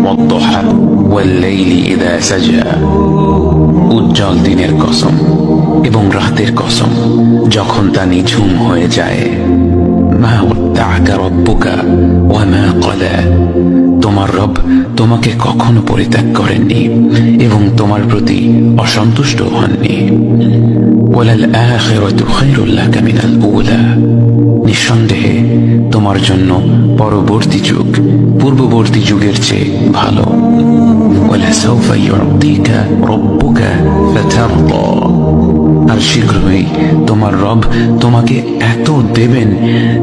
ওয়াদ-দুহা ওয়াল-লাইলি ইযা সাজা, উজ্জ্বল দিনের কসম এবং রাতের কসম যখন তা নিঝুম হয়ে যায়। মা ওয়াদ্দা'আকা রাব্বুকা ওয়া মা ক্বালা, তোমার রব তোমাকে কখনো পরিত্যাগ করেননি এবং তোমার প্রতি অসন্তুষ্ট হননি। ওয়ালাল আখিরাতু খায়রুল লাকা মিনাল উলা, নিঃসন্দেহে তোমার জন্য পরবর্তী যুগ পূর্ববর্তী যুগের চেয়ে ভালো। ওয়ালাসাউফা ইউ'তিকা রাব্বুকা ফাতারদা, আর শীঘ্রই তোমার রব তোমাকে এত দেবেন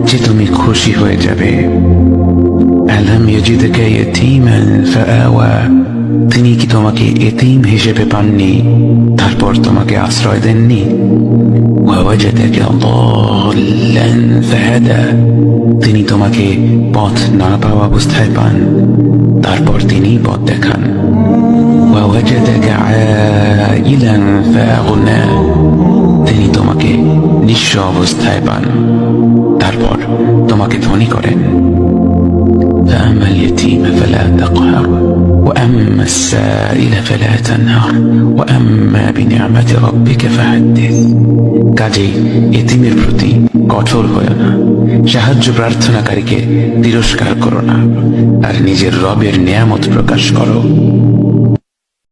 যে তুমি খুশি হয়ে যাবে। আলাম ইয়াজিদকা ইয়াতীমান ফাআওয়া, তিনি কি তোমাকে এতিম হিসেবে পাননি তারপর তোমাকে আশ্রয় দেননি? ওয়াওয়াজাদাকা দাল্লান ফাহাদা, তিনি তোমাকে পথ না পাওয়া অবস্থায় পান তারপর তিনি পথ দেখান। ওয়াওয়াজাদাকা আইলান ফাআগনা, তিনি তোমাকে নিঃস্ব অবস্থায় পান তারপর তোমাকে ধনী করেন। فأما اليتيم فلا تقهر وأما السائل فلا تنهر وأما بنعمة ربك فحدث, কাজেই এতিমের প্রতি কঠোর হয়ো না, সাহায্য প্রার্থনাকারীকে তিরস্কার করো না, আর নিজের রবের নিয়ামত প্রকাশ করো।